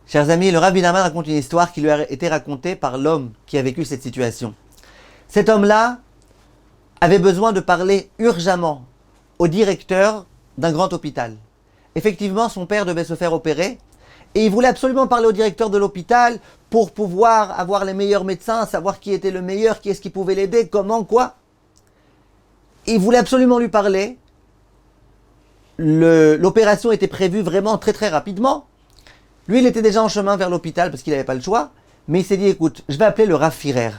Chers amis, le Rav Biderman raconte une histoire qui lui a été racontée par l'homme qui a vécu cette situation. Cet homme-là avait besoin de parler urgemment au directeur d'un grand hôpital. Effectivement, son père devait se faire opérer et il voulait absolument parler au directeur de l'hôpital pour pouvoir avoir les meilleurs médecins, savoir qui était le meilleur, qui est-ce qui pouvait l'aider, comment, quoi. Il voulait absolument lui parler. L'opération était prévue vraiment très très rapidement. Lui, il était déjà en chemin vers l'hôpital parce qu'il n'avait pas le choix. Mais il s'est dit, écoute, je vais appeler le Rav Firer.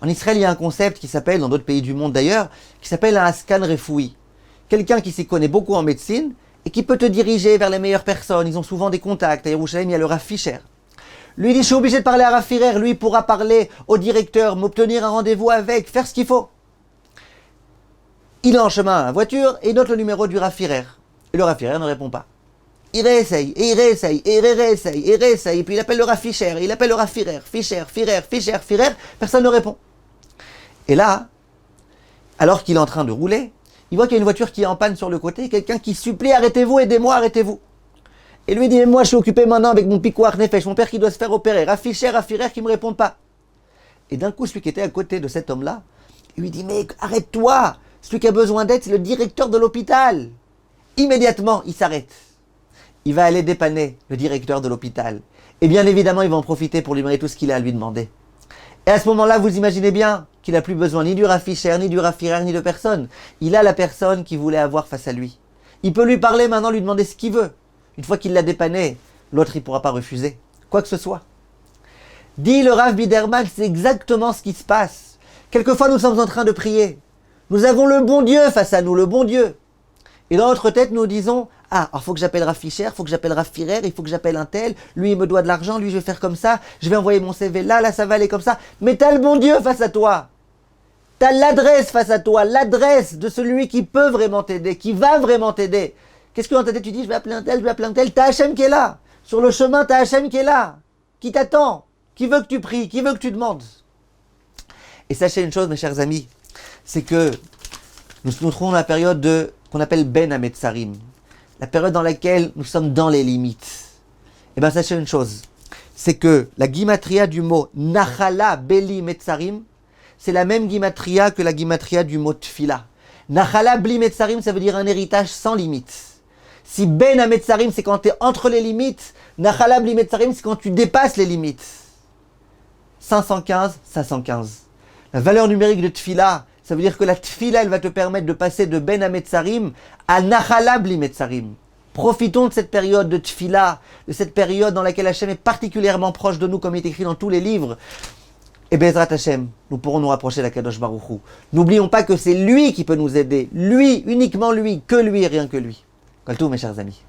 En Israël, il y a un concept qui s'appelle, dans d'autres pays du monde d'ailleurs, qui s'appelle un Askan Refoui. Quelqu'un qui s'y connaît beaucoup en médecine et qui peut te diriger vers les meilleures personnes. Ils ont souvent des contacts. À Yerushalayim, il y a le Rav Fisher. Lui, il dit, je suis obligé de parler à Rav Firer. Lui, il pourra parler au directeur, m'obtenir un rendez-vous avec, faire ce qu'il faut. Il est en chemin à la voiture et il note le numéro du Rav Firer. Et le Rav Firer ne répond pas. Il réessaye, et il réessaye, et il réessaye, et il réessaye, et puis il appelle le Rav Fisher, il appelle le Rav Firer, Firer, personne ne répond. Et là, alors qu'il est en train de rouler, il voit qu'il y a une voiture qui est en panne sur le côté, quelqu'un qui supplie, arrêtez-vous, aidez-moi, arrêtez-vous. Et lui dit, mais moi je suis occupé maintenant avec mon piquoir nefesh, mon père qui doit se faire opérer, Rav Fisher, Firer qui ne me répond pas. Et d'un coup, celui qui était à côté de cet homme-là, il lui dit, mais arrête-toi, celui qui a besoin d'aide, c'est le directeur de l'hôpital. Immédiatement, il s'arrête. Il va aller dépanner le directeur de l'hôpital. Et bien évidemment, il va en profiter pour lui demander tout ce qu'il a à lui demander. Et à ce moment-là, vous imaginez bien qu'il n'a plus besoin ni du Rav Fisher, ni du Rav Firer, ni de personne. Il a la personne qu'il voulait avoir face à lui. Il peut lui parler maintenant, lui demander ce qu'il veut. Une fois qu'il l'a dépanné, l'autre, il ne pourra pas refuser. Quoi que ce soit. Dit le Rav Biderman, c'est exactement ce qui se passe. Quelquefois, nous sommes en train de prier. Nous avons le bon Dieu face à nous, le bon Dieu. Et dans notre tête, nous disons, ah, il faut que j'appelle Rav Fisher, il faut que j'appelle Rav Firer, il faut que j'appelle un tel, lui il me doit de l'argent, lui je vais faire comme ça, je vais envoyer mon CV là ça va aller comme ça. Mais t'as le bon Dieu face à toi. T'as l'adresse face à toi, l'adresse de celui qui peut vraiment t'aider, qui va vraiment t'aider. Qu'est-ce que dans ta tête tu dis, je vais appeler un tel, je vais appeler un tel, t'as Hachem qui est là. Sur le chemin, t'as Hachem qui est là, qui t'attend, qui veut que tu pries, qui veut que tu demandes. Et sachez une chose, mes chers amis, c'est que nous nous trouvons dans la période qu'on appelle Ben Hametzarim. La période dans laquelle nous sommes dans les limites. Et bien sachez une chose, c'est que la gimatria du mot Nachala Beli Metzarim, c'est la même gimatria que la gimatria du mot Tfila. Nachala Beli Metzarim, ça veut dire un héritage sans limite. Si Ben Hametzarim, c'est quand tu es entre les limites, Nachala Beli Metzarim, c'est quand tu dépasses les limites. 515, 515. La valeur numérique de Tfila, ça veut dire que la tfila, elle va te permettre de passer de Ben Hametzarim à Nachala Bli Metzarim. Profitons de cette période de tfila, de cette période dans laquelle Hachem est particulièrement proche de nous, comme il est écrit dans tous les livres. Et Bezrat Hachem, nous pourrons nous rapprocher d'Akadosh Baruch Hu. N'oublions pas que c'est lui qui peut nous aider. Lui, uniquement lui, que lui et rien que lui. Kol Tov, mes chers amis.